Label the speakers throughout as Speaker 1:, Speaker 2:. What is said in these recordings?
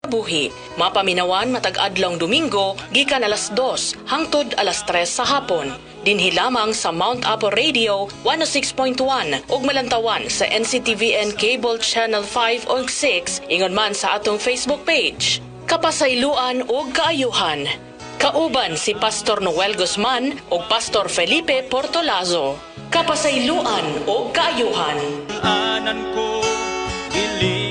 Speaker 1: Buhi, mapaminawan matag adlong Domingo, gikan alas 2 hangtod alas 3 sa hapon. Dinhi lamang sa Mount Apo Radio 106.1 ug malantawan sa NCTVN Cable Channel 5 ug 6 ingon man sa atong Facebook page. Kapasayloan ug kaayuhan. Kauban si Pastor Noel Guzman ug Pastor Felipe Portolazo. Kapasayloan ug kaayuhan.
Speaker 2: Anan ko dili.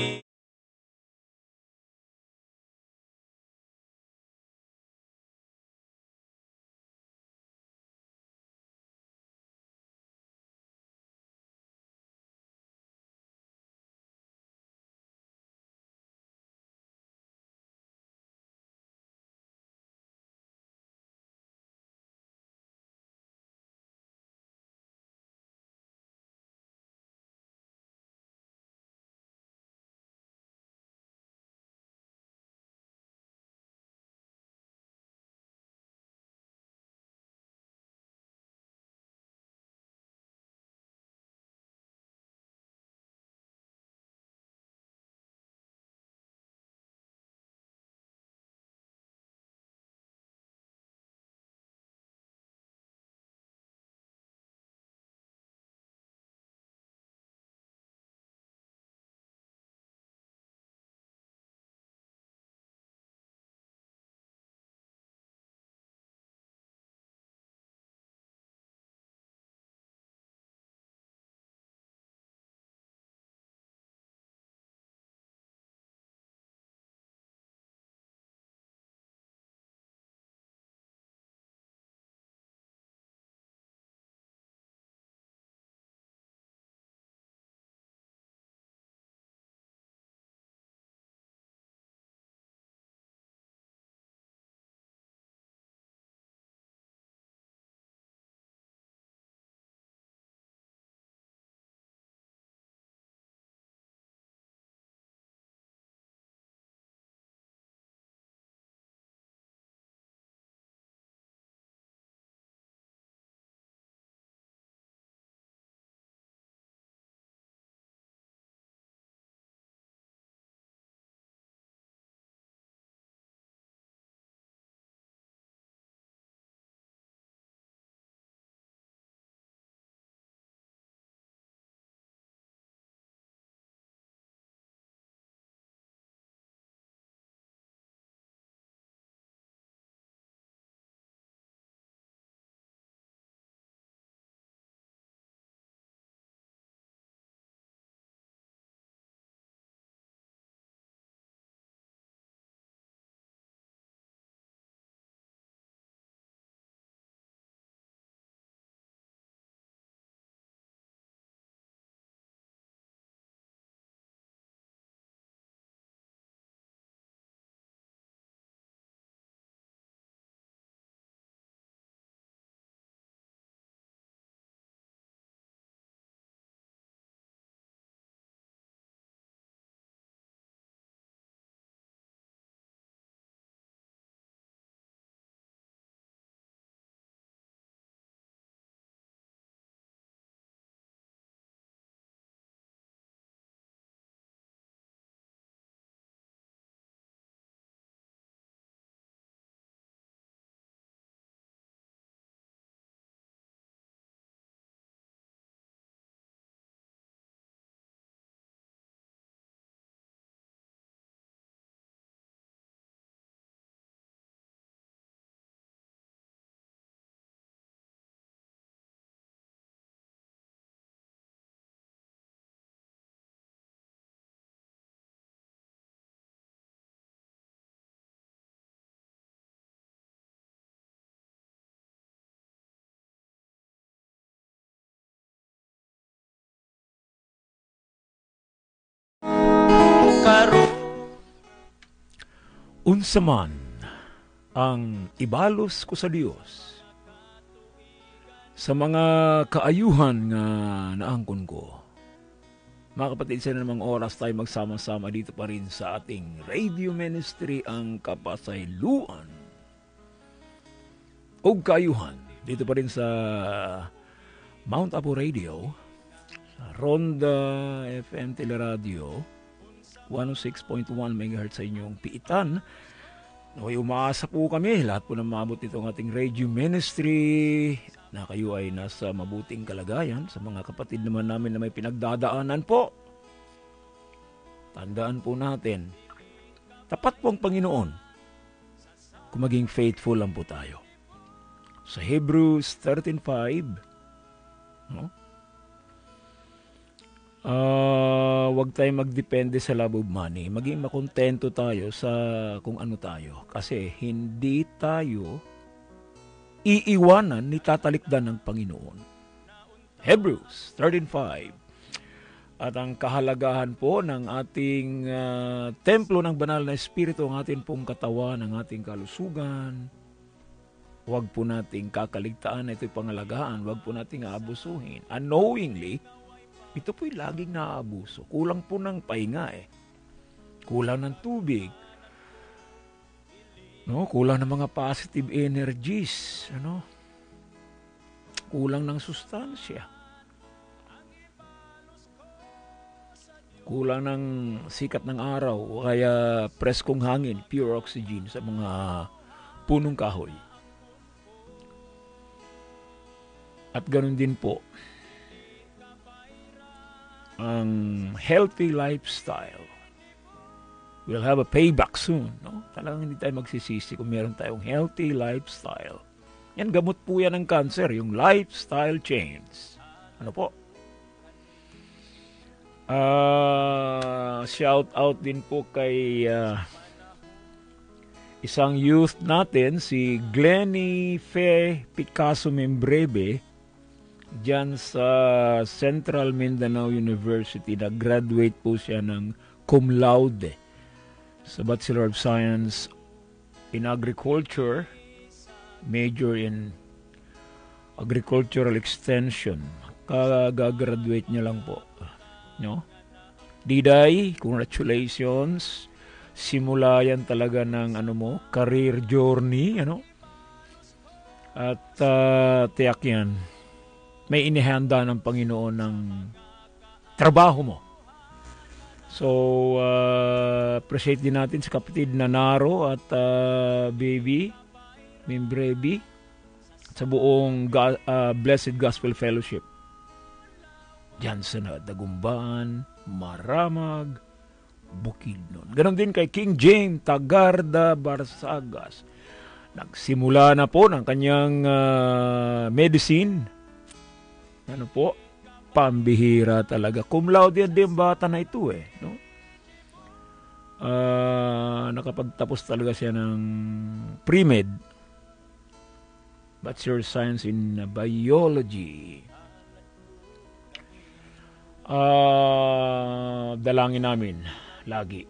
Speaker 3: Unsa man ang ibalos ko sa Dios sa mga kaayuhan nga naangkon ko. Mga kapatid, sa namang oras tayo magsama-sama dito pa rin sa ating radio ministry, ang Kapasayloan o kaayuhan. Dito pa rin sa Mount Apo Radio, sa Ronda FM Teleradio, 106.1 MHz sa inyong piitan. Naway umaasa po kami, lahat po na maabot itong ating radio ministry, na kayo ay nasa mabuting kalagayan. Sa mga kapatid naman namin na may pinagdadaanan po, tandaan po natin, tapat po ang Panginoon kung maging faithful lang po tayo. Sa Hebrews 13:5, no? Huwag tayong magdepende sa love of money. Maging makontento tayo sa kung ano tayo. Kasi hindi tayo iiwanan ni tatalikdan ng Panginoon. Hebrews 13:5. At ang kahalagahan po ng ating templo ng banal na Espiritu, ang ating pong katawan, ang ating kalusugan, huwag po nating kakaligtaan, ito'y pangalagaan, huwag po nating aabusuhin. Unknowingly, ito po'y laging naaabuso. Kulang po ng pahinga Kulang ng tubig. No? Kulang ng mga positive energies. Kulang ng sustansya. Kulang ng sikat ng araw o kaya preskong hangin, pure oxygen sa mga punong kahoy. At ganun din po ang healthy lifestyle. We'll have a payback soon. No? Talagang hindi tayo magsisisi kung meron tayong healthy lifestyle. Yan, gamot po yan ng cancer, yung lifestyle change. Ano po? Shout out din po kay isang youth natin, si Glenny Fe Picasso Membrebe, dyan sa Central Mindanao University. Nag-graduate po siya ng cum laude sa Bachelor of Science in Agriculture, major in Agricultural Extension. Kagagraduate niya lang po. No? Diday, congratulations. Simula yan talaga ng career journey. At tiyak yan, may inihanda ng Panginoon ng trabaho mo. So, appreciate din natin sa kapatid na Naro at baby, Membrebi, sa buong Blessed Gospel Fellowship. Diyan sa Dagumbaan, Maramag, Bukidnon. Ganon din kay King James Tagarda Barsagas. Nagsimula na po ng kanyang medicine. Pambihira talaga. Cum laude yan din bata na ito no? Nakapagtapos talaga siya ng pre-med, Bachelor of Science in Biology. Dalangin namin lagi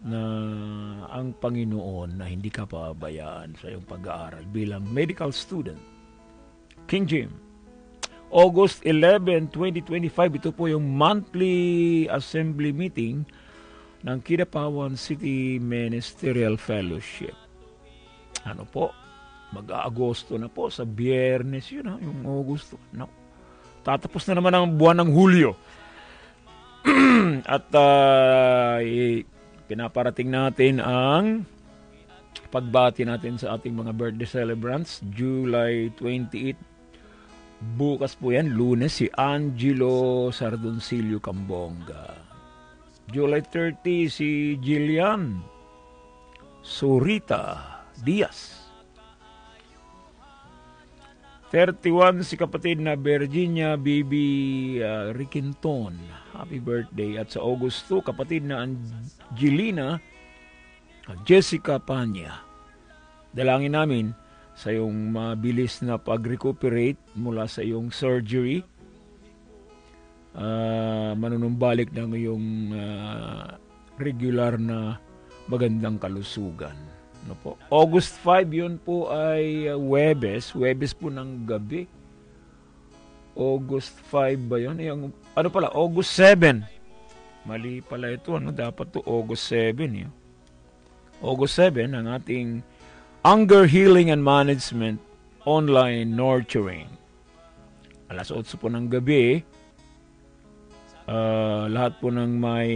Speaker 3: na ang Panginoon na hindi ka pabayaan sa iyong pag-aaral bilang medical student. King Jim, August 11, 2025, ito po yung monthly assembly meeting ng Kidapawan City Ministerial Fellowship. Mag-aagosto na po, sa Biyernes yun, yung Agosto. Tatapos na naman ang buwan ng Hulyo. At pinaparating natin ang pagbati natin sa ating mga birthday celebrants. July 28, bukas po yan, Lunes, si Angelo Sardoncillo Cambonga. July 30, si Jillian Surita Diaz. 31, si kapatid na Virginia Bibi Riquinton. Happy birthday. At sa August 2, kapatid na Angelina Jessica Panya. Dalangin namin sa iyong mabilis na pag-recuperate mula sa iyong surgery. Manunumbalik ng iyong regular na magandang kalusugan. August 5, yun po ay Huwebes po ng gabi. August 5 ba yun? August 7. Mali pala ito, dapat to August 7. Yun. August 7, ang ating Anger Healing and Management Online Nurturing. Alas 8 po ng gabi, Lahat po ng may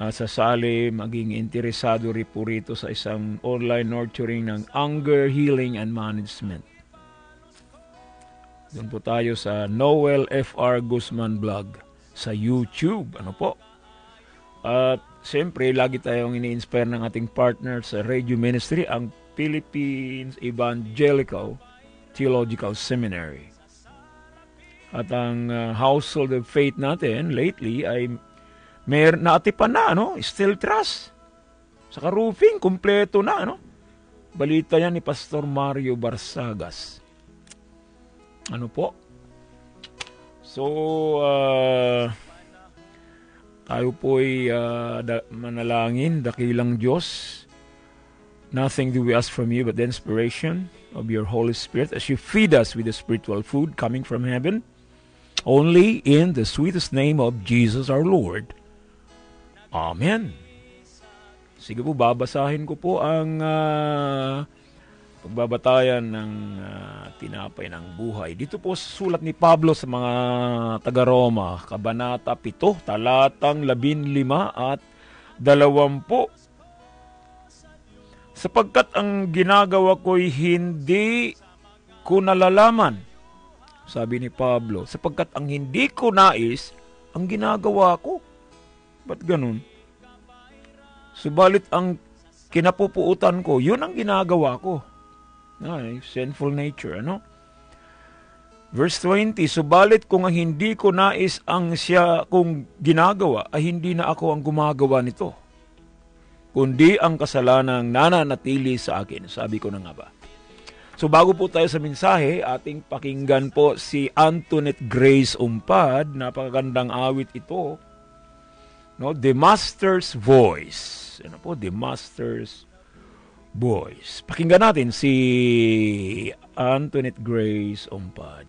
Speaker 3: sasali, maging interesado rin po rito sa isang online nurturing ng anger healing and management. Doon po tayo sa Noel F.R. Guzman Vlog sa YouTube. Ano po? At siyempre, lagi tayong ini-inspire ng ating partner sa radio ministry, ang Philippines Evangelical Theological Seminary. At ang household of faith natin lately ay may naatipan na, steel truss. Saka roofing, kumpleto na, Balita yan ni Pastor Mario Barsagas. Ano po? So, tayo po'y manalangin, dakilang Diyos. Nothing do we ask from you but the inspiration of your Holy Spirit as you feed us with the spiritual food coming from heaven. Only in the sweetest name of Jesus our Lord. Amen. Sige po, babasahin ko po ang pagbabatayan ng tinapay ng buhay. Dito po sa sulat ni Pablo sa mga taga-Roma, Kabanata 7, talatang 15 at 20. Sapagkat ang ginagawa ko'y hindi ko nalalaman, sabi ni Pablo, sapagkat ang hindi ko nais, ang ginagawa ko. Ba't ganun? Subalit ang kinapupuutan ko, yun ang ginagawa ko. Sinful nature, Verse 20, subalit kung hindi ko nais ang siya kung ginagawa, ay hindi na ako ang gumagawa nito, kundi ang kasalanang nananatili sa akin. Sabi ko na nga ba. So bago po tayo sa mensahe, ating pakinggan po si Antoinette Grace Umpad. Napakagandang awit ito. The Master's Voice. The Master's Voice. Pakinggan natin si Antoinette Grace Umpad.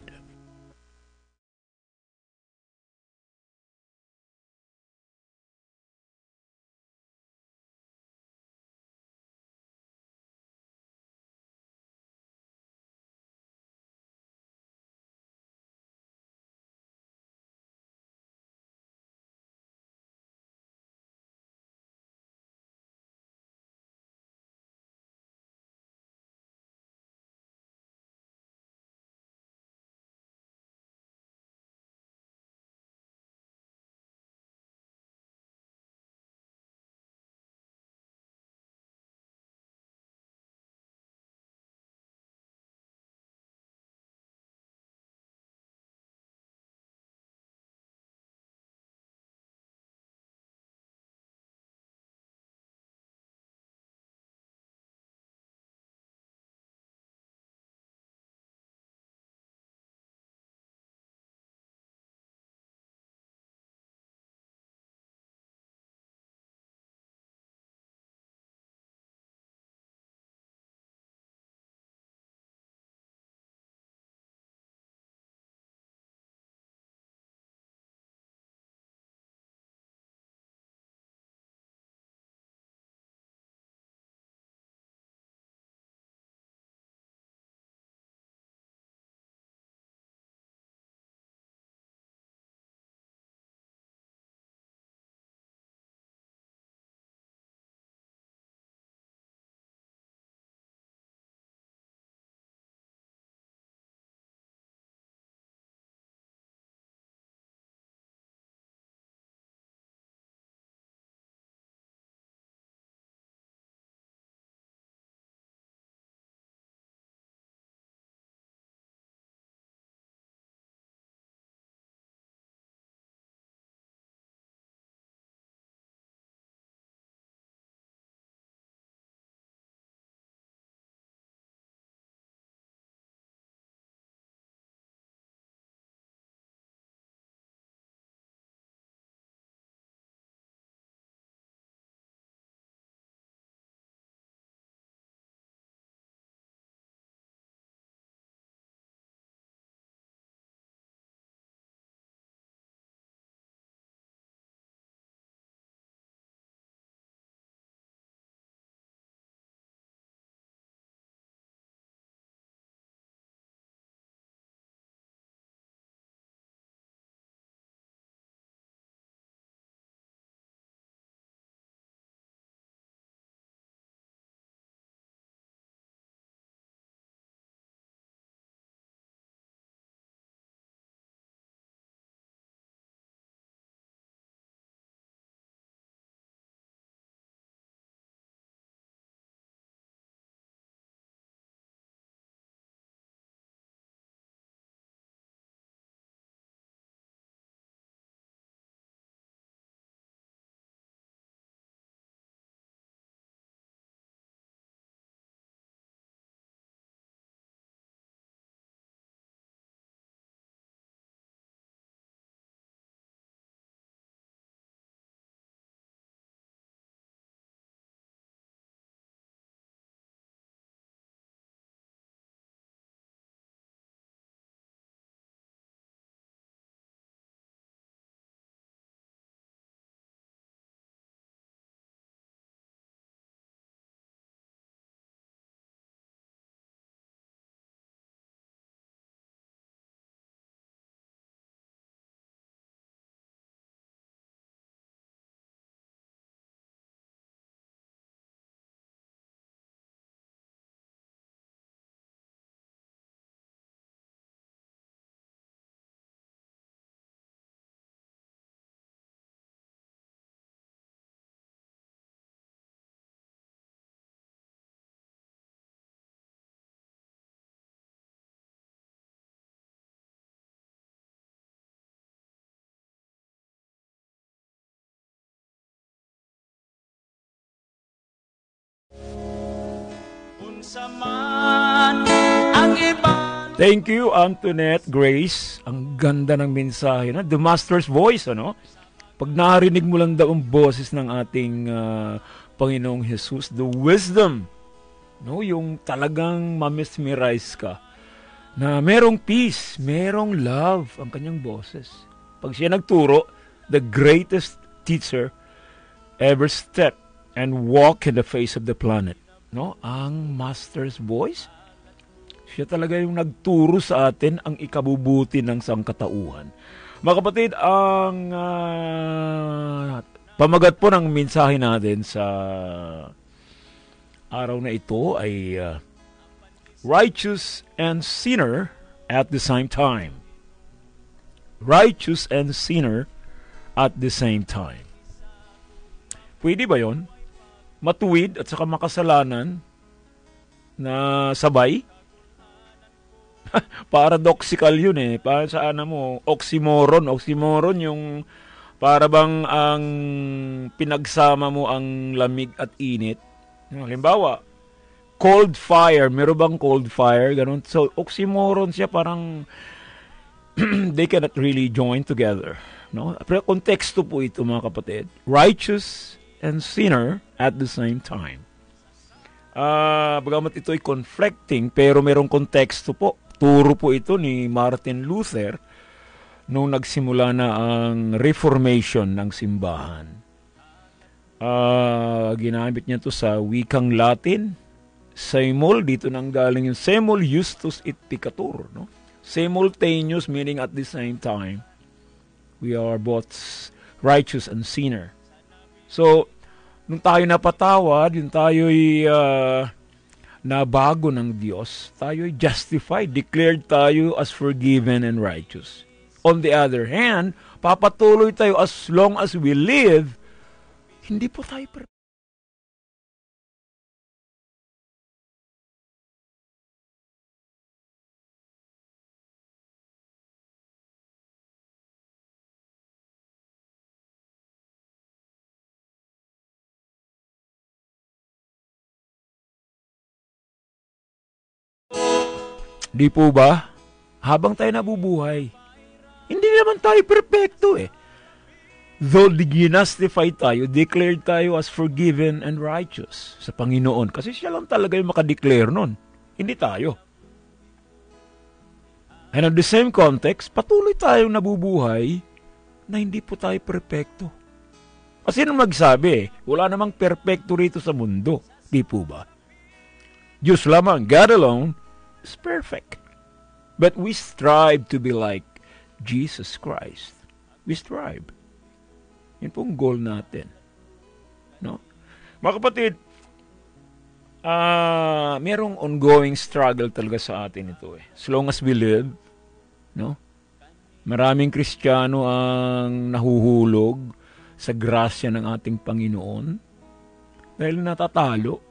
Speaker 2: saman ang iba.
Speaker 3: Thank you, Antoinette Grace. Ang ganda ng mensahe, no? The Master's Voice, ano? Pag narinig mo lang daw ang boses ng ating Panginoong Jesus, the wisdom, no? Yung talagang mamesmerize ka, na merong peace, merong love ang kanyang boses. Pag siya nagturo, the greatest teacher ever stepped and walked in the face of the planet, no? Ang Master's Voice, siya talaga yung nagturo sa atin ang ikabubuti ng sangkatauhan. Mga kapatid, ang pamagat po ng mensahe natin sa araw na ito ay righteous and sinner at the same time. Righteous and sinner at the same time. Pwede ba yon? Matuwid at saka makasalanan na sabay? Paradoxical yun eh. Para sa mo, oxymoron. Oxymoron yung para bang ang pinagsama mo ang lamig at init. Halimbawa, cold fire. Meron bang cold fire? Ganun. So, oxymoron siya, parang they cannot really join together. No? Pero konteksto po ito, mga kapatid. Righteous and sinner at the same time. Bagamat ito ay conflicting, pero merong konteksto po. Turo po ito ni Martin Luther nung nagsimula na ang Reformation ng simbahan. Ginamit niya to sa wikang Latin. Semol, dito nang galing yung semol justus et peccator. No? Simultaneous, meaning at the same time. We are both righteous and sinner. So, nung tayo napatawad, yung tayo'y na bago ng Diyos, tayo'y justified, declared tayo as forgiven and righteous. On the other hand, papatuloy tayo as long as we live, hindi po tayo Di po ba? Habang tayo nabubuhay, hindi naman tayo perfecto eh. Though ginastify tayo, declared tayo as forgiven and righteous sa Panginoon. Kasi siya lang talaga yung makadeclare nun. Hindi tayo. And in the same context, patuloy tayong nabubuhay na hindi po tayo perfecto. Kasi nung magsabi, wala namang perfecto rito sa mundo. Di po ba? Diyos lamang, God alone, is perfect. But we strive to be like Jesus Christ. We strive. Yun pong goal natin. No? Mga kapatid, merong ongoing struggle talaga sa atin ito eh. As long as we live, no? Maraming Kristiyano ang nahuhulog sa grasya ng ating Panginoon dahil natatalo.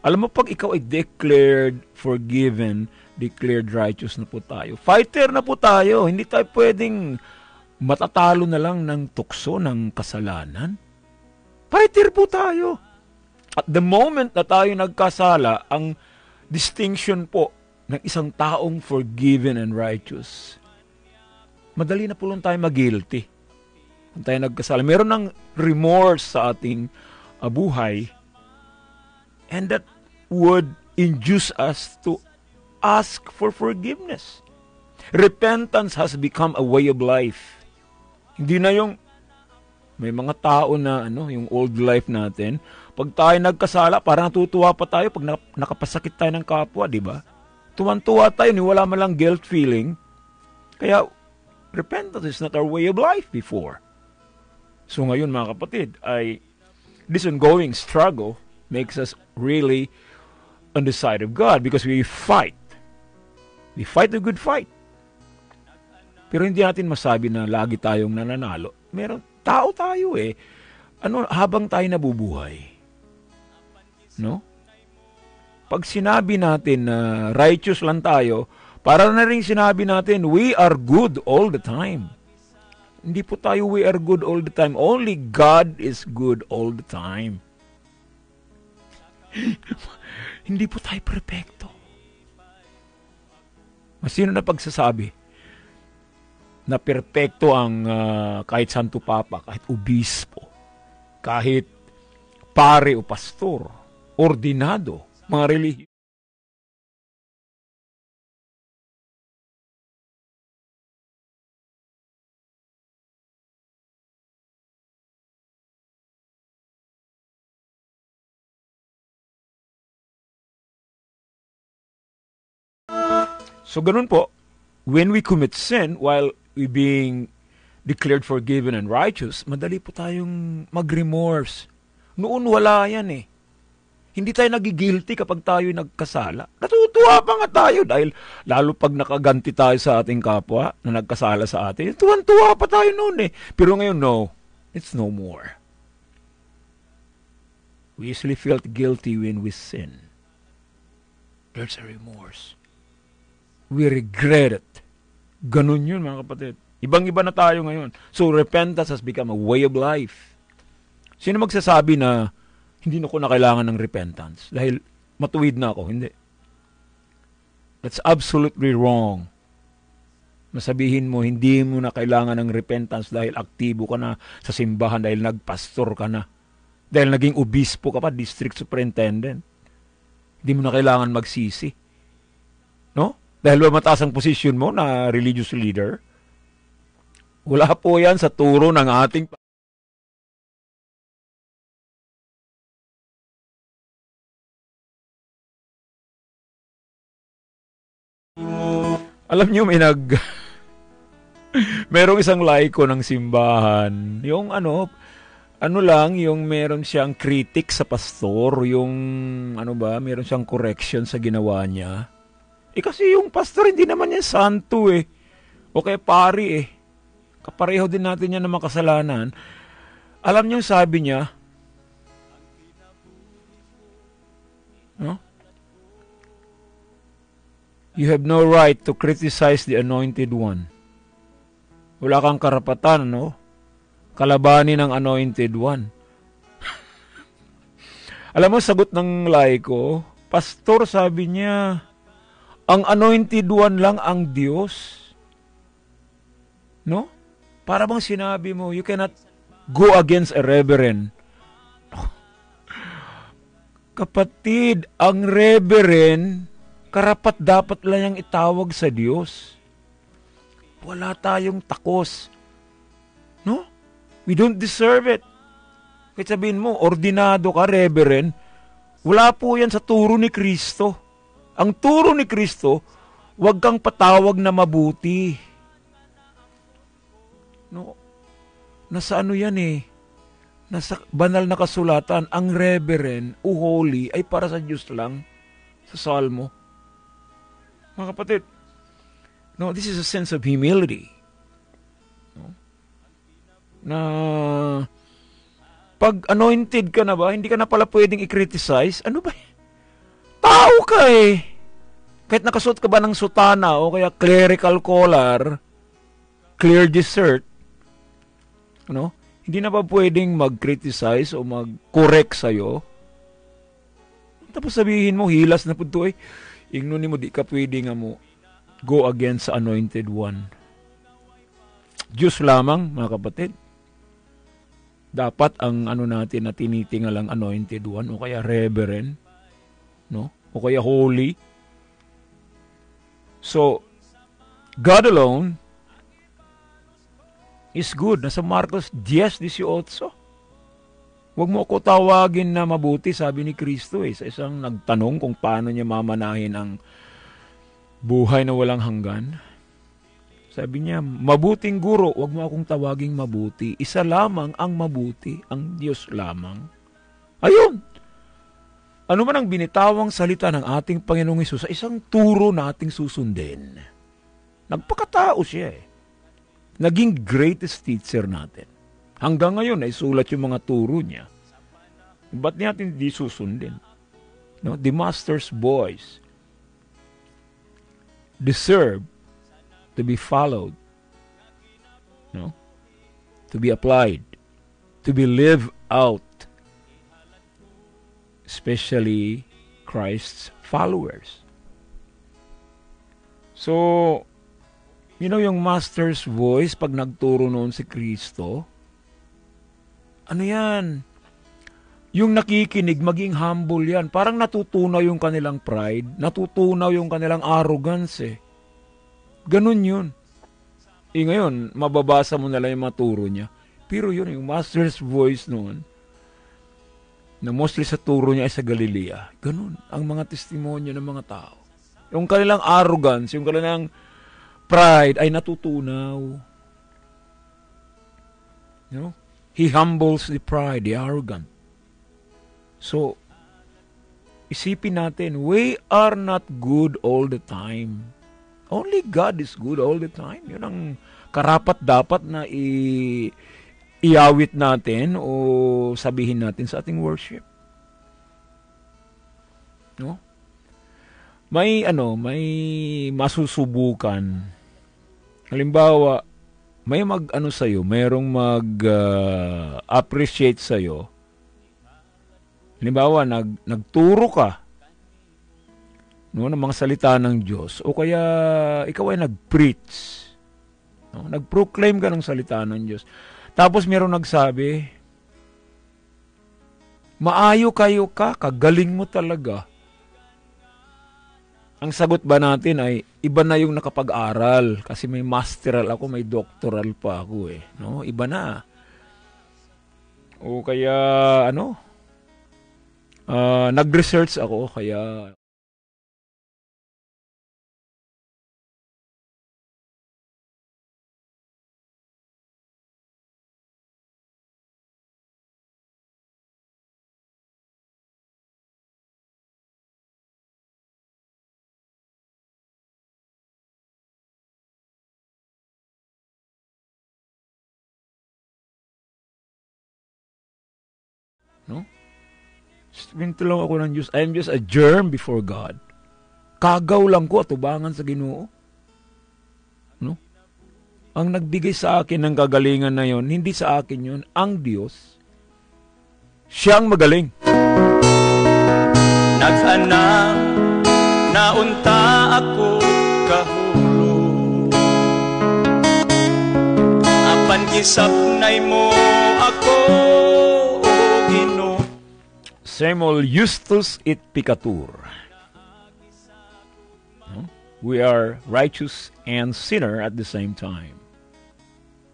Speaker 3: Alam mo, pag ikaw ay declared forgiven, declared righteous na po tayo. Fighter na po tayo. Hindi tayo pwedeng matatalo na lang ng tukso ng kasalanan. Fighter po tayo. At the moment na tayo nagkasala, ang distinction po ng isang taong forgiven and righteous, madali na po lang tayo mag-guilty. Kung tayo nagkasala. Meron ng remorse sa ating buhay, and that would induce us to ask for forgiveness. Repentance has become a way of life. Hindi na yung may mga tao na yung old life natin, pag tayo nagkasala, parang natutuwa pa tayo pag nakapasakit tayo ng kapwa, di ba? Tuwan-tuwa tayo, wala man lang guilt feeling. Kaya repentance is not our way of life before. So ngayon, mga kapatid, this ongoing struggle makes us really on the side of God because we fight. We fight a good fight. Pero hindi natin masabi na lagi tayong nananalo. Meron tao tayo eh. Habang tayo nabubuhay. No? Pag sinabi natin na righteous lang tayo, para na rin sinabi natin, we are good all the time. Hindi po tayo we are good all the time. Only God is good all the time. Hindi po tayo perpekto. Sino na pagsasabi na perpekto ang kahit Santo Papa, kahit obispo, kahit pare o pastor, ordinado, mga relihiyon. So ganun po, when we commit sin while we being declared forgiven and righteous, madali po tayong mag-remorse. Noon wala yan eh. Hindi tayo nagigilty kapag tayo nagkasala. Natutuwa pa nga tayo dahil lalo pag nakaganti tayo sa ating kapwa na nagkasala sa atin, tuwan-tuwa pa tayo noon eh. Pero ngayon, no, it's no more. We usually felt guilty when we sin. There's a remorse. We regret it. Ganun yun, mga kapatid. Ibang-iba na tayo ngayon. So, repentance has become a way of life. Sino magsasabi na hindi na ko na kailangan ng repentance dahil matuwid na ako? Hindi. That's absolutely wrong. Masabihin mo, hindi mo na kailangan ng repentance dahil aktibo ka na sa simbahan, dahil nagpastor ka na, dahil naging obispo ka pa, district superintendent. Hindi mo na kailangan magsisi. No? Dahil ba mataas ang posisyon mo na religious leader? Wala po yan sa turo ng ating alam niyo, merong isang laiko ng simbahan, yung yung meron siyang critic sa pastor, yung meron siyang correction sa ginawa niya. Kasi yung pastor, hindi naman yan santo eh. O kaya pari eh. Kapareho din natin yan ng makasalanan. Alam niyo sabi niya, no? You have no right to criticize the anointed one. Wala kang karapatan, no? Kalabanin ang anointed one. Alam mo, sagot ng laiko, pastor, sabi niya, ang anointed one lang ang Diyos. No? Para bang sinabi mo, you cannot go against a reverend. Kapatid, ang reverend, karapat dapat lang yung itawag sa Diyos. Wala tayong takos. No? We don't deserve it. Kahit sabihin mo, ordinado ka, reverend, wala po yan sa turo ni Kristo. Ang turo ni Kristo, huwag kang patawag na mabuti. No? Nasa yan eh. Nasa banal na kasulatan, ang reverend o holy ay para sa Diyos lang. Sa Salmo. Mga kapatid, no, this is a sense of humility. No? Na pag anointed ka na ba, hindi ka na pala pwedeng i-criticize. Ano ba? Tao ka eh. Kahit nakasuot ka ba ng sutana o kaya clerical collar, clear shirt, ano? Hindi na ba pwedeng mag-criticize o mag-correct sa'yo? Tapos sabihin mo, hilas na po ito eh. Ingnon mo, di ka pwede nga mo go against sa anointed one. Diyos lamang, mga kapatid. Dapat ang natin na tinitingal ang anointed one o kaya reverend, no? O kaya holy. So, God alone is good. Nasa Marcos 10:18. Huwag mo ako tawagin na mabuti, sabi ni Kristo sa isang nagtanong kung paano niya mamanahin ang buhay na walang hanggan. Sabi niya, mabuting guro, huwag mo akong tawaging mabuti. Isa lamang ang mabuti, ang Diyos lamang. Ayun! Ano man ang binitawang salita ng ating Panginoong Hesus sa isang turo na ating susundin. Nagpakatao siya Naging greatest teacher natin. Hanggang ngayon ay sulat yung mga turo niya. Ba't natin hindi susundin? No? The master's voice deserve to be followed. No? To be applied. To be lived out. especially Christ's followers. So, yung master's voice pag nagturo noon si Kristo, ano yan? Yung nakikinig, maging humble yan. Parang natutunaw yung kanilang pride, natutunaw yung kanilang arrogance eh. Ganun yun. Ngayon, mababasa mo na lang yung maturo niya. Pero yun, yung master's voice noon, na mostly sa turo niya ay sa Galilea. Ganun, ang mga testimonya ng mga tao. Yung kanilang arrogance, yung kanilang pride ay natutunaw. He humbles the pride, the arrogant. So, isipin natin, we are not good all the time. Only God is good all the time. Yun ang karapat-dapat na iawit natin o sabihin natin sa ating worship. No? May masusubukan. Halimbawa, may mayroong appreciate sa'yo. Halimbawa, nagturo ka ng mga salita ng Diyos o kaya ikaw ay nag-preach. Nag-proclaim ka ng salita ng Diyos. Tapos mayroong nagsabi, maayo kayo ka, kagaling mo talaga. Ang sagot ba natin ay, iba na yung nakapag-aral. Kasi may masteral ako, may doctoral pa ako eh. No? Iba na. O kaya, nag-research ako, kaya Bintulong ako ng Diyos. I am just a germ before God. Kagaw lang ko, atubangan sa Ginoo. No? Ang nagbigay sa akin ng kagalingan na yon, hindi sa akin yon, ang Diyos. Siya ang magaling.
Speaker 2: Nag-anang naunta ako kahulog, apan gisapnay mo ako, o Ginoo.
Speaker 3: Samuel Justus et Picatur. We are righteous and sinner at the same time.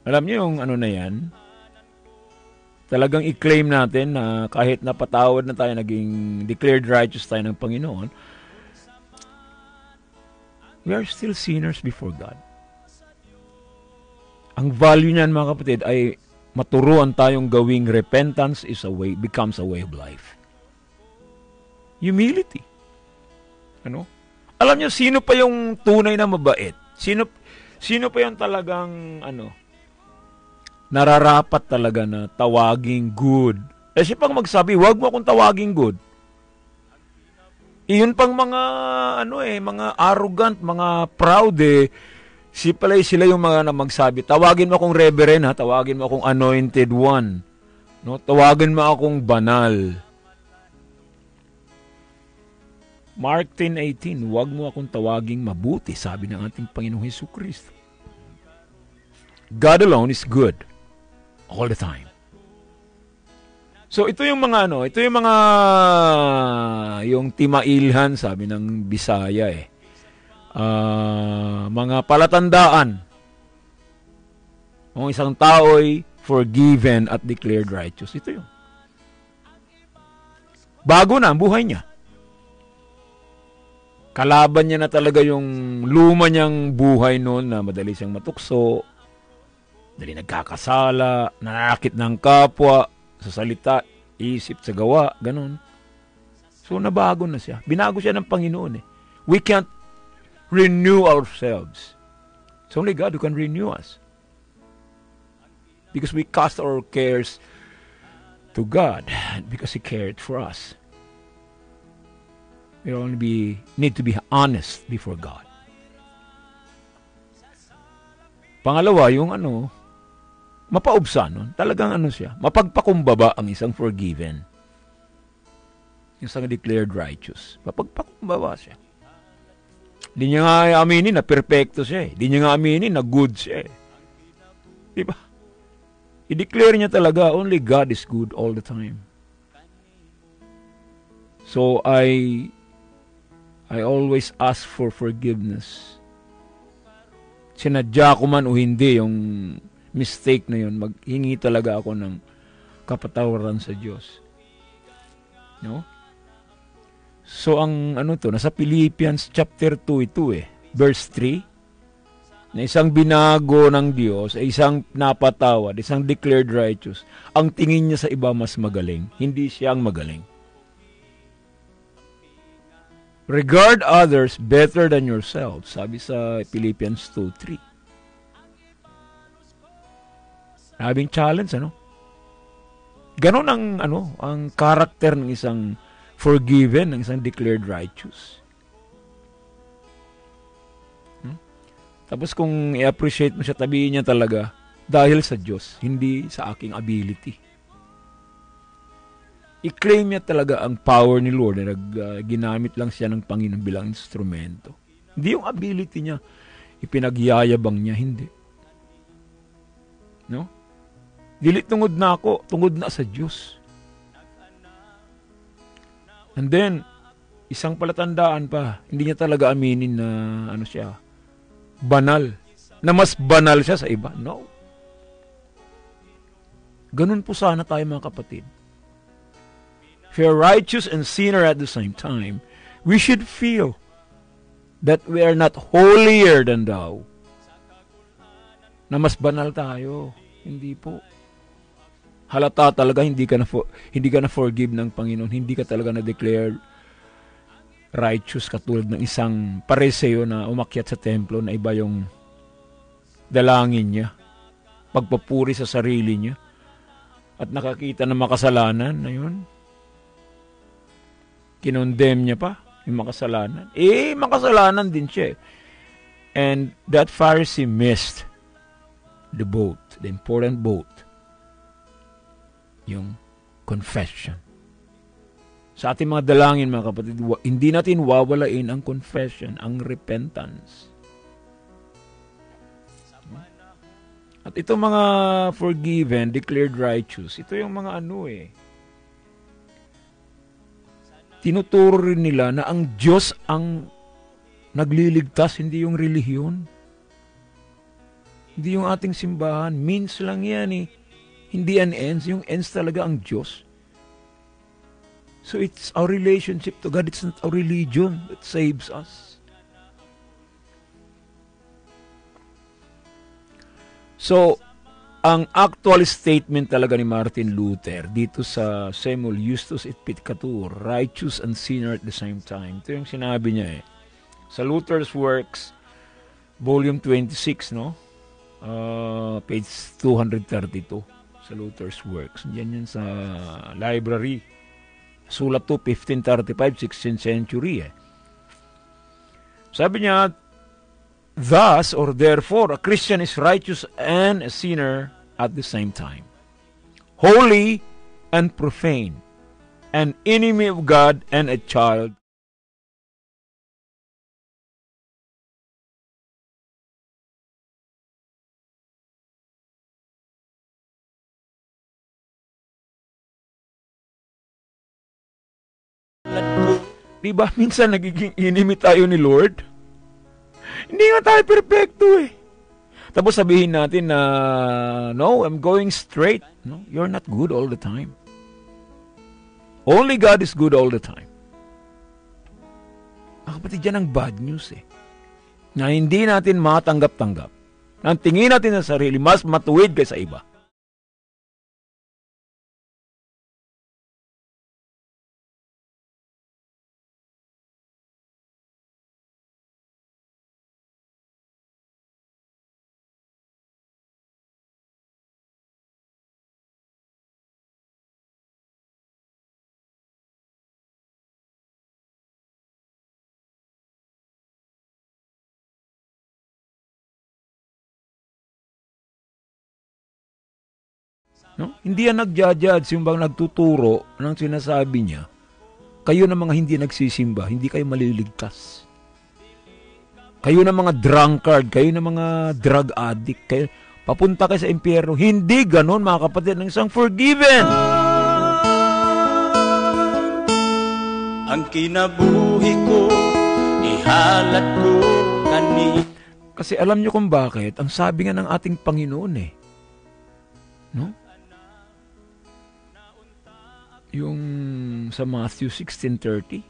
Speaker 3: Alam niyo yung na yan? Talagang i-claim natin na kahit napatawad na tayo, naging declared righteous tayo ng Panginoon, we are still sinners before God. Ang value niyan, mga kapatid, ay maturuan tayong gawing repentance becomes a way of life. Humility. Alam niyo, sino pa yung tunay na mabait? Sino pa yung talagang, nararapat talaga na tawaging good? Siya pang magsabi, wag mo akong tawaging good. Iyon pang mga, mga arrogant, mga proud sila yung mga na magsabi, tawagin mo akong reverend, tawagin mo akong anointed one. No? Tawagin mo akong banal. Mark 10:18, huwag mo akong tawaging mabuti, sabi ng ating Panginoong Hesukristo. God alone is good all the time. So ito yung mga yung timailhan, sabi ng Bisaya mga palatandaan. Kung isang tao'y forgiven at declared righteous, ito yun. Bago na ang buhay niya. Kalaban niya na talaga yung luma niyang buhay noon na madali siyang matukso, dali nagkakasala, nanakit ng kapwa, sa salita, isip, sa gawa, ganun. So, nabago na siya. Binago siya ng Panginoon We can't renew ourselves. It's only God who can renew us. Because we cast our cares to God, because He cared for us. We need to be honest before God. Pangalawa, yung mapaubsan nun. Talagang siya, mapagpakumbaba ang isang forgiven. Yung isang declared righteous. Papagpakumbaba siya. Hindi niya nga aminin na perfecto siya eh. Hindi niya nga aminin na good siya eh. Diba? I-declare niya talaga, only God is good all the time. So, I always ask for forgiveness. Sinadya ko man o hindi yung mistake na yun, maghingi talaga ako ng kapatawaran sa Diyos. No? So, nasa Philippians chapter 2 ito eh, verse 3, na isang binago ng Diyos, isang napatawad, isang declared righteous, ang tingin niya sa iba mas magaling, hindi siya ang magaling. Regard others better than yourself, sabi sa Philippians 2:3. Sabing challenge, Ganon ang karakter ng isang forgiven, ng isang declared righteous. Tapos kung i-appreciate mo siya, tabihin niya talaga, dahil sa Diyos, hindi sa aking ability. I-claim niya talaga ang power ni Lord na ginamit lang siya ng Panginoon bilang instrumento. Hindi yung ability niya, ipinagyayabang niya, hindi. No? Dili tungod na ako, tungod na sa Diyos. And then, isang palatandaan pa, hindi niya talaga aminin na siya, banal. Na mas banal siya sa iba. No. Ganun po sana tayo mga kapatid. If we are righteous and sinner at the same time, we should feel that we are not holier than thou. Na mas banal tayo. Hindi po. Halata talaga hindi ka na forgive ng Panginoon. Hindi ka talaga na declare righteous katulad ng isang pariseo na umakyat sa templo na iba yung dalangin niya. Pagpapuri sa sarili niya. At nakakita ng makasalanan na yun. Kinondemn niya pa yung makasalanan. Makasalanan din siya. And that Pharisee missed the boat, the important boat. Yung confession. Sa ating mga dalangin, mga kapatid, hindi natin wawalain ang confession, ang repentance. At itong mga forgiven, declared righteous, ito yung mga tinuturo rin nila na ang Diyos ang nagliligtas, hindi yung relihiyon. Hindi yung ating simbahan. Means lang yan eh. Hindi an ends. Yung ends talaga ang Diyos. So it's our relationship to God. It's not our religion that saves us. So, ang actual statement talaga ni Martin Luther dito sa Semul Justus et Peccator, righteous and sinner at the same time. Ito yung sinabi niya sa Luther's Works, volume 26, page 232 sa Luther's Works. Diyan yan sa library. Sulat to 1535, 16th century. Sabi niya, thus, or therefore, a Christian is righteous and a sinner at the same time. Holy and profane. An enemy of God and a child. Diba minsan nagiging enemy tayo ni Lord? Hindi nga tayo perfecto eh. Tapos sabihin natin na, no, I'm going straight. No, you're not good all the time. Only God is good all the time. Kapatid, yan ang bad news eh. Na hindi natin matanggap-tanggap. Na ang tingin natin sa sarili, mas matuwid kaysa iba. No? Hindi yan nagja-judge, yung bang nagtuturo ng sinasabi niya. kayo na mga hindi nagsisimba, hindi kayo maliligtas. Kayo na mga drunkard, kayo na mga drug addict, kayo, papunta kayo sa impyerno. Hindi ganon, mga kapatid, ng isang forgiven.
Speaker 2: Ang kinabuhi ko, ihalat ko kanina.
Speaker 3: Kasi alam nyo kung bakit, ang sabi nga ng ating Panginoon no? Yung sa Matthew 16:30,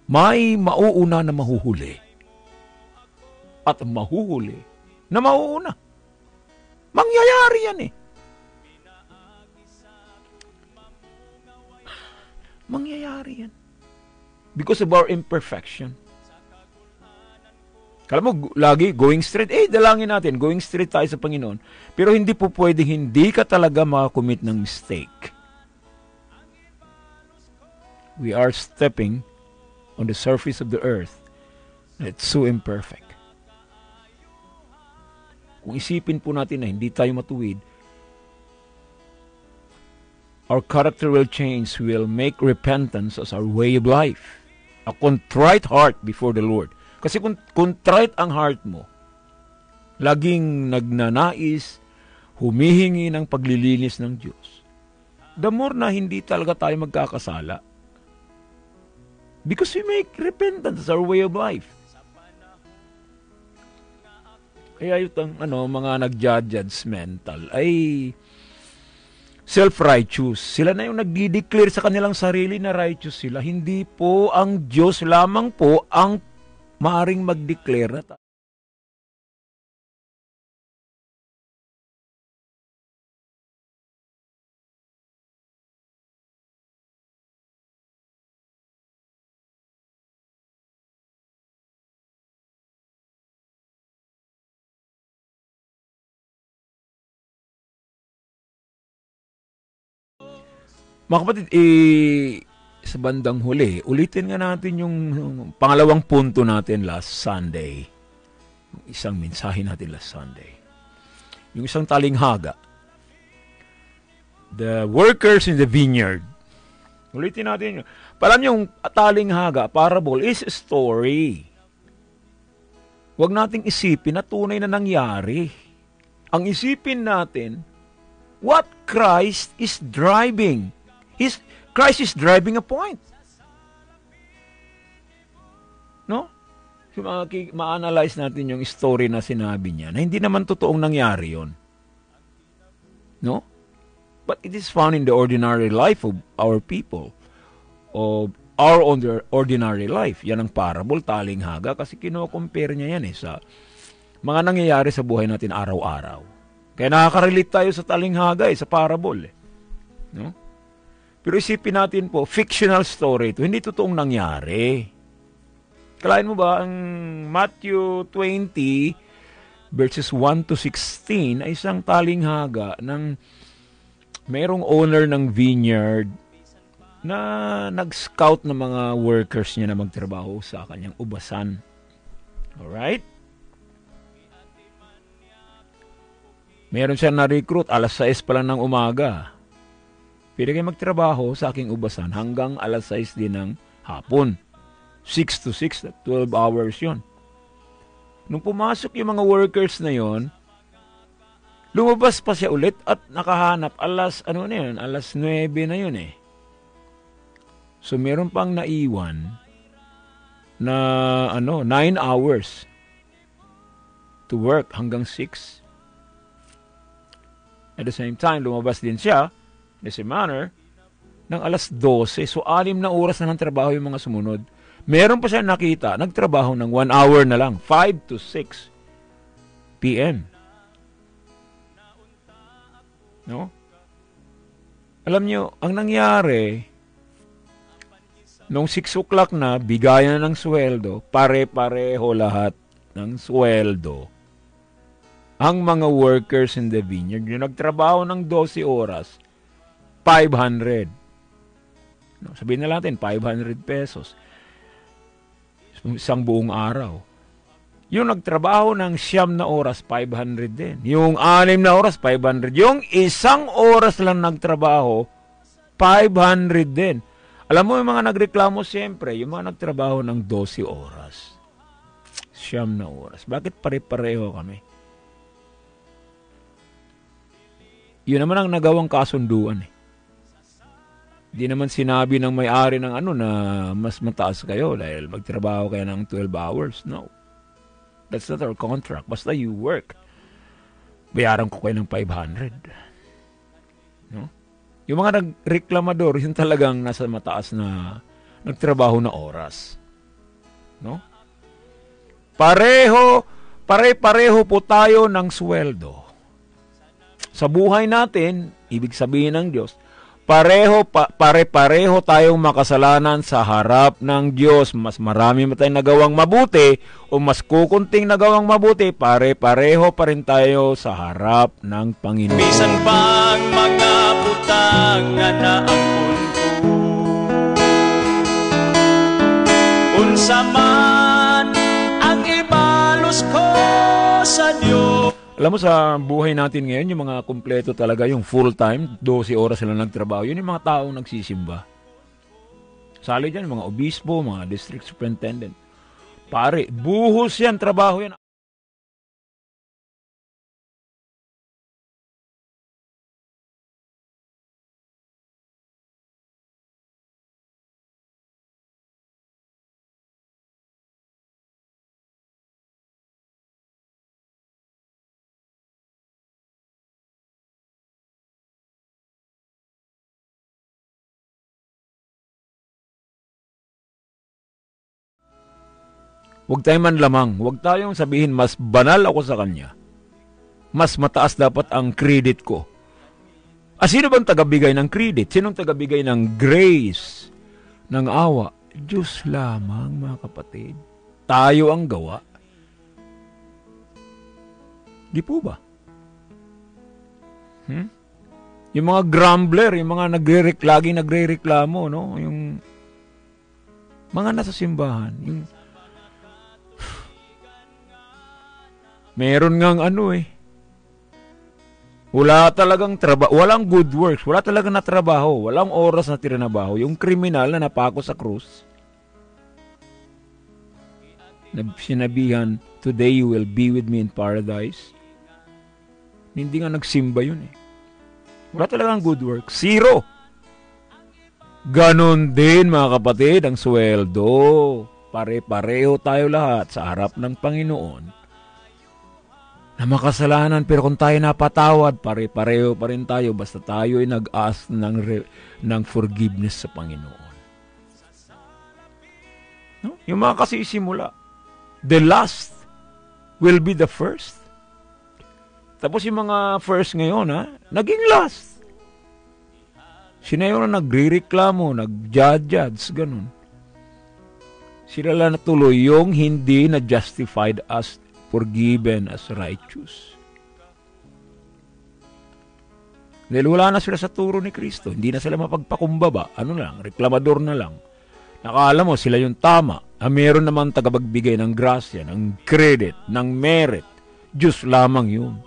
Speaker 3: may mauuna na mahuhuli at mahuhuli na mauuna. Mangyayari yan Mangyayari yan. Because of our imperfection. Kala mo, lagi going straight. Dalangin natin, going straight tayo sa Panginoon. Pero hindi po pwedeng hindi ka talaga makakommit ng mistake. We are stepping on the surface of the earth. It's so imperfect. Kung isipin po natin na hindi tayo matuwid, our character will change. We'll make repentance as our way of life. A contrite heart before the Lord. Kasi kung contrite ang heart mo, laging nagnanais, humihingi ng paglilinis ng Diyos, the more na hindi talaga tayo magkakasala. Because we make repentance our way of life. Kaya yung mga nag-judgmental ay self-righteous. Sila na yung nagdi-declare sa kanilang sarili na righteous sila. Hindi po, ang Diyos lamang po ang maaring mag-declare na mga kapatid, sa bandang huli, ulitin nga natin yung pangalawang punto natin last Sunday. Isang mensahe natin last Sunday. Yung isang talinghaga. The workers in the vineyard. Ulitin natin yun. Alam niyo, yung talinghaga, parable, is a story. Huwag nating isipin na tunay na nangyari. Ang isipin natin, what Christ is driving. Christ is driving a point. No? So, ma-analyze natin yung story na sinabi niya na hindi naman totoong nangyari yon. No? But it is found in the ordinary life of our people. Of our ordinary life. Yan ang parable, talinghaga, kasi kino-compare niya yan sa mga nangyayari sa buhay natin araw-araw. Kaya nakaka-relate tayo sa talinghaga sa parable. No? Pero isipin natin po, fictional story ito, hindi totoong nangyari. Kalain mo ba, ang Matthew 20, verses 1 to 16, ay isang talinghaga ng mayroong owner ng vineyard na nag-scout ng mga workers niya na magtrabaho sa kanyang ubasan. Alright? Meron siya na-recruit, alas 6 pa lang ng umaga. Pwede kayo magtrabaho sa aking ubasan hanggang alas 6 din ng hapon. 6 to 6, 12 hours yon. Nung pumasok yung mga workers na yon, lumabas pa siya ulit at nakahanap alas 9 na yun So meron pang naiwan na 9 hours to work hanggang 6. At the same time, lumabas din siya in the same manner ng alas 12. So 6 na oras na ng trabaho yung mga sumunod. Meron pa siya nakita, nagtrabaho ng 1 hour na lang, 5 to 6 p.m. No? Alam nyo, ang nangyari, nung 6 o'clock na, bigayan na ng sweldo, pare-pareho lahat ng sweldo. Ang mga workers in the vineyard, yung nagtrabaho ng 12 oras, 500. No, sabihin na natin, 500 pesos. Isang buong araw. Yung nagtrabaho ng 9 na oras, 500 din. Yung 6 na oras, 500. Yung 1 oras lang nagtrabaho, 500 din. Alam mo, yung mga nagreklamo siyempre, yung mga nagtrabaho ng 12 oras. 9 na oras. Bakit pare-pareho kami? Yun naman ang nagawang kasunduan eh. Di naman sinabi ng may-ari ng na mas mataas kayo dahil magtrabaho kayo ng 12 hours. No. That's not our contract. Basta you work. Bayaran ko kayo ng 500. No? Yung mga nagreklamador, yun talagang nasa mataas na nagtrabaho na oras. No? Pare-pareho po tayo ng sweldo. Sa buhay natin, ibig sabihin ng Diyos, pare-pareho tayong makasalanan sa harap ng Diyos. Mas marami tayong nagawang mabuti o mas kukunting nagawang mabuti, pare-pareho pa rin tayo sa harap ng Panginoon.
Speaker 2: Bisan pang mga butang nga naangkon ko, unsa man ang ibalos ko sa Diyos.
Speaker 3: Alam mo, sa buhay natin ngayon, yung mga kumpleto talaga, yung full-time, 12 oras sila nagtrabaho, yun yung mga taong nagsisimba. Sali dyan, mga obispo, mga district superintendent. Pare, buhos yan, trabaho yan. Huwag tayong manlamang. Huwag tayong sabihin, mas banal ako sa kanya. Mas mataas dapat ang credit ko. Sino bang tagabigay ng credit? Sinong tagabigay ng grace, ng awa? Diyos lamang, mga kapatid. Tayo ang gawa. Di po ba? Yung mga grumbler, yung mga laging nagre-reklamo, no? Yung mga nasa simbahan, yung meron ngang wala talagang trabaho, walang good works, wala talagang natrabaho, walang oras na tiranabaho. Yung kriminal na napako sa krus, sinabihan, today you will be with me in paradise. Hindi nga nagsimba yun eh. Wala talagang good works. Zero. Ganon din, mga kapatid, ang sweldo. Pare-pareho tayo lahat sa harap ng Panginoon na makasalanan, pero kung tayo napatawad, pare-pareho pa rin tayo basta tayo ay nag-ask ng forgiveness sa Panginoon. No? Yung mga kasisimula, the last will be the first. Tapos yung mga first ngayon, naging last. Sila yung nagre-reklamo, nag-judge, ganun. Sila lang natuloy yung hindi na justified as forgiven as righteous. Dahil wala na sila sa turo ni Kristo. Hindi na sila mapagpakumbaba. Reklamador na lang. Nakala mo sila yung tama. Meron naman tagapagbigay ng grasya, ng credit, ng merit. Diyos lamang yun.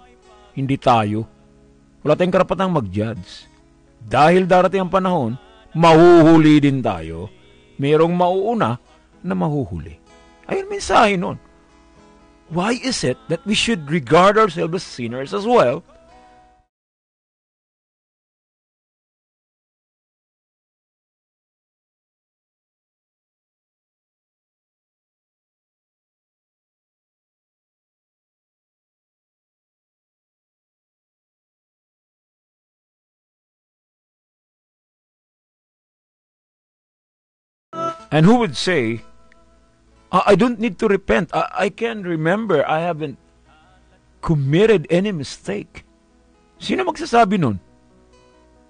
Speaker 3: Hindi tayo. Wala tayong karapatang mag-judge. Dahil darating ang panahon, mahuhuli din tayo. Merong mauuna na mahuhuli. Ayun mensahe nun. Why is it that we should regard ourselves as sinners as well? And who would say, I don't need to repent. I can remember I haven't committed any mistake. Sino magsasabi nun?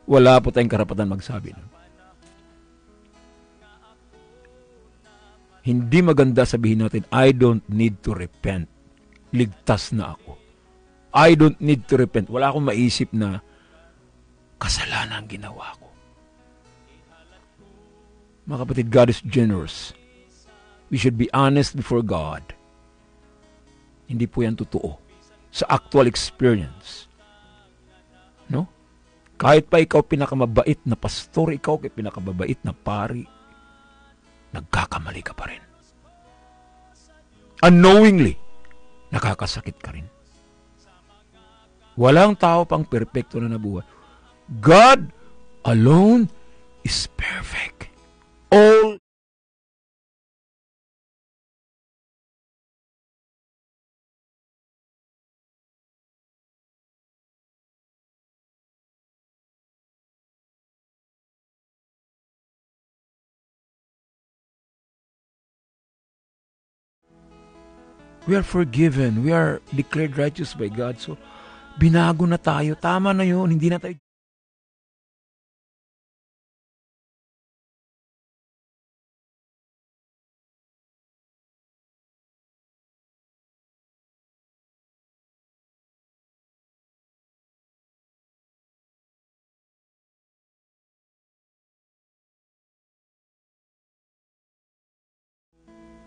Speaker 3: Wala po tayong karapatan magsabi nun. Hindi maganda sabihin natin, I don't need to repent. Ligtas na ako. I don't need to repent. Wala akong maisip na kasalanan ang ginawa ko. Mga kapatid, God is generous. We should be honest before God. Hindi po yan totoo. Sa actual experience. No? Kahit pa ikaw pinakamabait na pastor, ikaw pinakamabait na pari, nagkakamali ka pa rin. Unknowingly, nakakasakit ka rin. Walang tao pang perpekto na nabuhay. God alone is perfect. All we are forgiven. We are declared righteous by God. So, binago na tayo. Tama na yun. Hindi na tayo...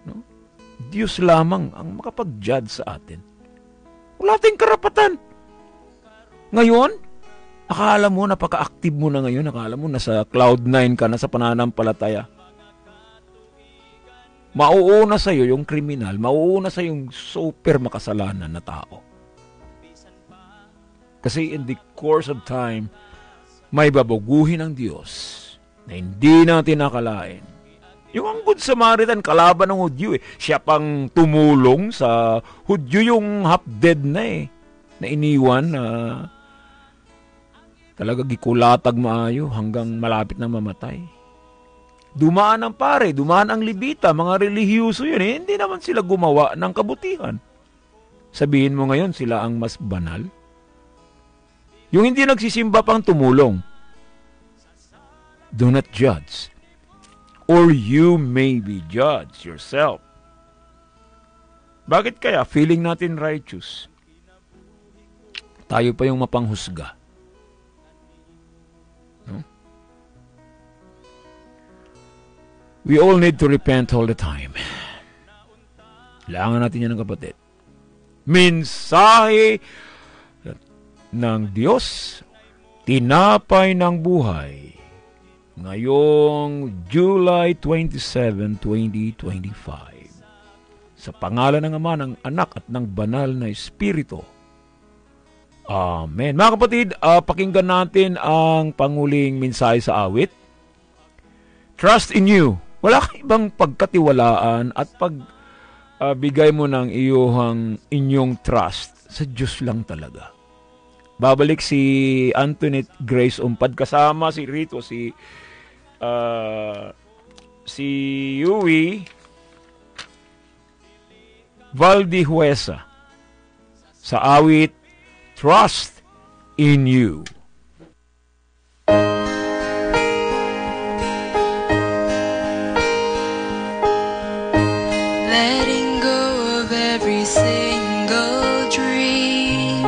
Speaker 3: No? Diyos lamang ang makapag-judge sa atin. Wala tayong karapatan. Ngayon, akala mo, napaka-active mo na ngayon. Akala mo, nasa cloud 9 ka, nasa pananampalataya. Mauuna sa iyo yung kriminal, mauuna sa yung super makasalanan na tao. Kasi in the course of time, may babaguhin ng Diyos na hindi natin nakalain. Yung ang Good Samaritan, kalaban ng Hudyo eh. Siya pang tumulong sa Hudyo, yung half-dead na eh. Na iniwan na talaga gikulatag maayo hanggang malapit na mamatay. Dumaan ang pare, dumaan ang Levita, mga relihiyoso yun eh. Hindi naman sila gumawa ng kabutihan. Sabihin mo ngayon, sila ang mas banal? Yung hindi nagsisimba pang tumulong. Do not judge. Or you may be judged yourself. Bakit kaya feeling natin righteous? Tayo pa yung mapanghusga. No? We all need to repent all the time. Kailangan natin yan ng kapatid. Mensahe ng Diyos, tinapay ng buhay. Ngayong July 27, 2025. Sa pangalan ng Ama, ng Anak at ng Banal na Espiritu. Amen. Mga kapatid, pakinggan natin ang panguling mensahe sa awit. Trust in you. Wala kang ibang pagkatiwalaan at pagbigay mo ng inyong trust sa Diyos lang talaga. Babalik si Antoinette Grace Umpad kasama si Rito, si Yui Valdihuesa sa awit Trust in You.
Speaker 4: Letting go of every single dream,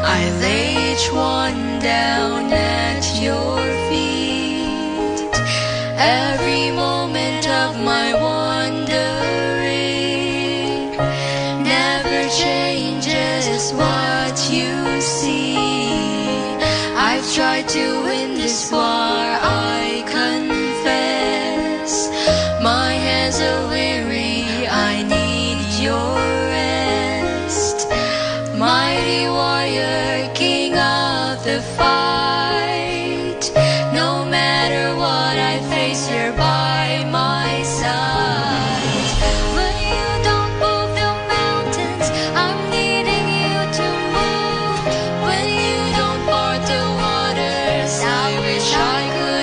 Speaker 4: I lay each one down at your feet. Every moment of my wandering never changes what you see. I've tried to win this war, I confess. My hands are weary, I need your rest. Mighty warrior, king of the fight. No matter what I face, you're by my side. When you don't move the mountains, I'm needing you to move. When you don't part the waters, I wish I could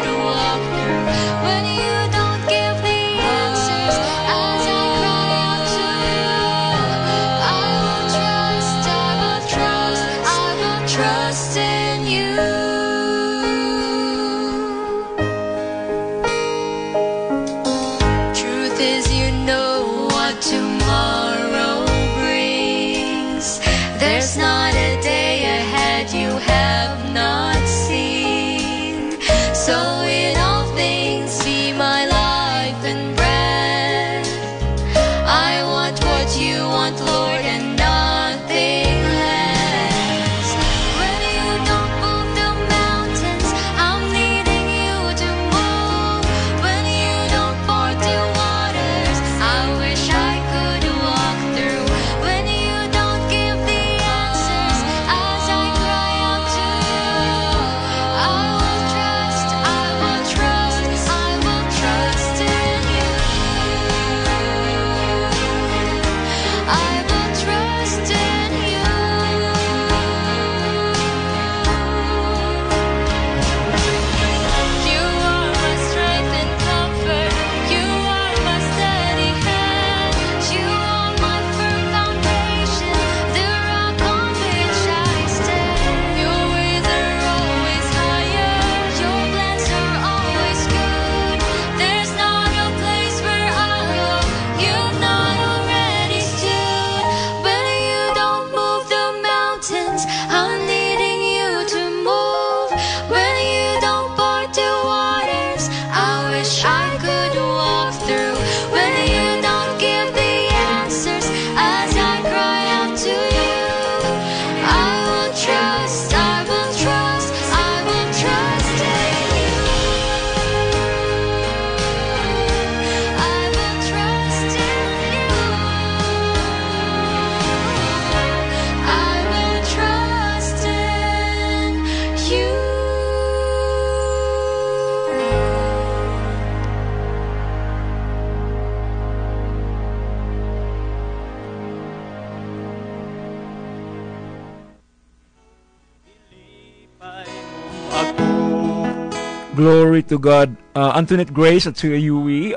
Speaker 3: Glory to God. Antoinette Grace at Suya Yui,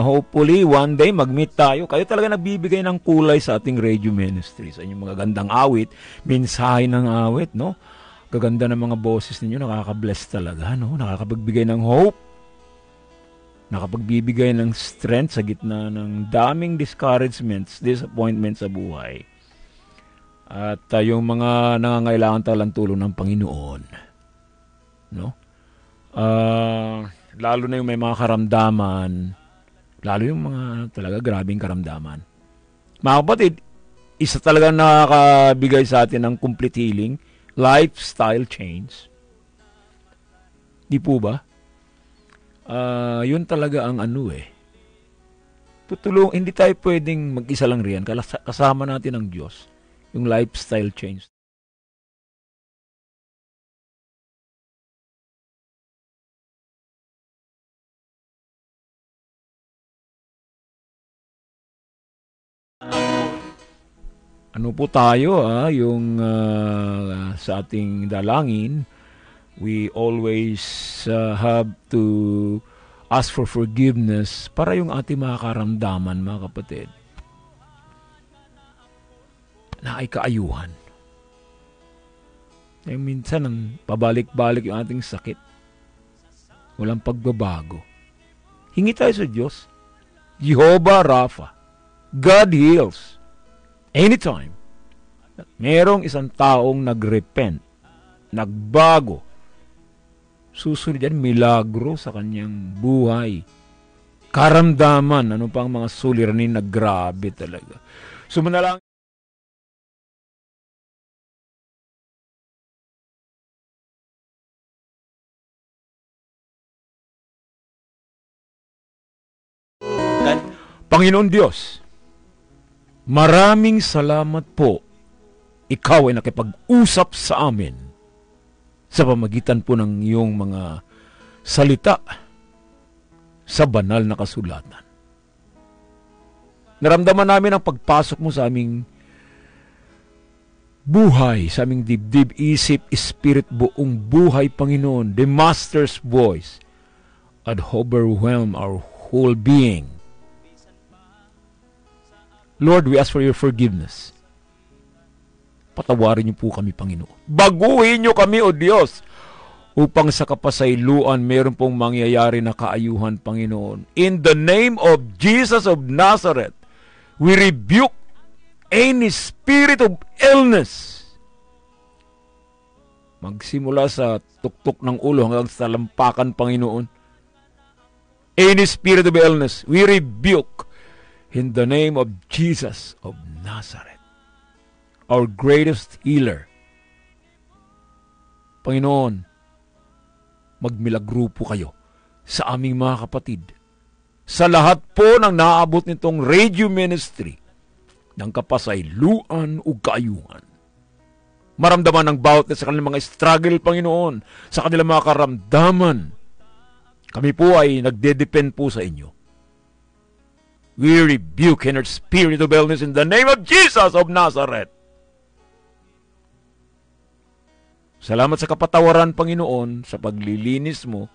Speaker 3: hopefully one day mag-meet tayo. Kayo talaga nagbibigay ng kulay sa ating radio ministry. Sa inyong mga gandang awit, mensahe ng awit, no? Gaganda ng mga boses ninyo, nakaka-bless talaga, no? Nakakapagbigay ng hope, nakapagbibigay ng strength sa gitna ng daming discouragements, disappointments sa buhay. At yung mga nangangailangan talagang tulong ng Panginoon, no? Lalo na yung may mga karamdaman, lalo yung mga talaga grabing karamdaman. Mga kapatid, isa talaga nakakabigay sa atin ng complete healing, lifestyle change. Di po ba? Yun talaga ang hindi tayo pwedeng mag-isa lang riyan. Kasama natin ang Diyos. Yung lifestyle change. Ano po tayo, yung sa ating dalangin, we always have to ask for forgiveness para yung ating mga karamdaman, mga kapatid, na ay kaayuhan. Yung minsan, pabalik-balik yung ating sakit. Walang pagbabago. Hingi tayo sa Diyos. Jehovah Rapha. God heals. Anytime. Merong isang taong nagrepent, nagbago, susunod yan, milagro sa kanyang buhay. Karamdaman, ano pang mga suliranin na grabe talaga. Sumanalangin. Panginoon Diyos, maraming salamat po. Ikaw ay nakipag-usap sa amin sa pamagitan po ng iyong mga salita sa banal na kasulatan. Naramdaman namin ang pagpasok mo sa aming buhay, sa aming dibdib, isip, spirit, buong buhay, Panginoon. The Master's voice had overwhelmed our whole being. Lord, we ask for your forgiveness. Patawarin niyo po kami, Panginoon. Baguhin niyo kami, O Diyos, upang sa kapasayloan meron pong mangyayari na kaayuhan, Panginoon. In the name of Jesus of Nazareth, we rebuke any spirit of illness. Magsimula sa tuktok ng ulo hanggang sa lampakan, Panginoon. Any spirit of illness, we rebuke in the name of Jesus of Nazareth, our greatest healer. Panginoon, magmilagro po kayo sa aming mga kapatid. Sa lahat po ng naabot nitong radio ministry ng kapasayloan o kaayuhan. Maramdaman ng bawat sa kanilang mga struggle, Panginoon, sa kanilang mga karamdaman. Kami po ay nagdedepend po sa inyo. We rebuke any spirit of illness in the name of Jesus of Nazareth. Salamat sa kapatawaran, Panginoon, sa paglilinis mo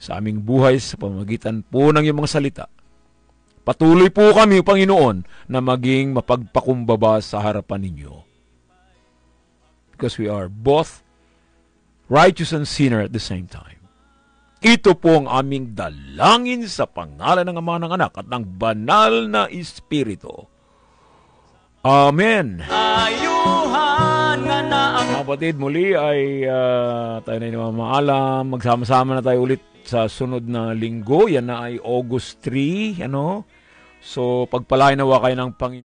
Speaker 3: sa aming buhay sa pamamagitan po ng iyong mga salita. Patuloy po kami, Panginoon, na maging mapagpakumbaba sa harapan ninyo. Because we are both righteous and sinner at the same time. Ito po ang aming dalangin sa pangalan ng Ama, ng Anak, at ng Banal na Espiritu. Amen.
Speaker 2: Ayuhan nga na ang
Speaker 3: Mga kapatid, muli ay tayo na namamaalam. Magsama-sama na tayo ulit sa sunod na linggo. Yan na ay August 3. So, pagpalain nawa kayo ng Panginoon.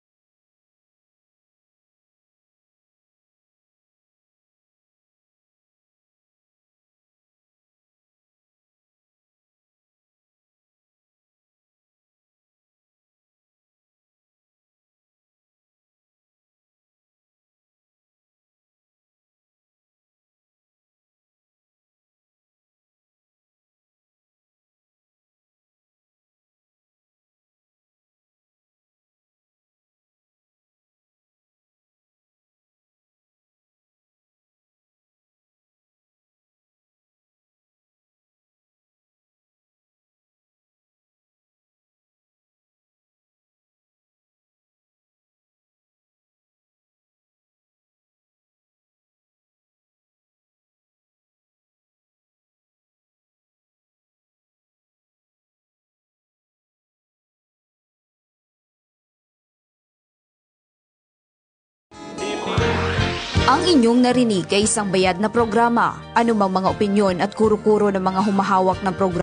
Speaker 5: Ang inyong narinig ay isang bayad na programa. Anumang mga opinyon at kuro-kuro ng mga humahawak ng programa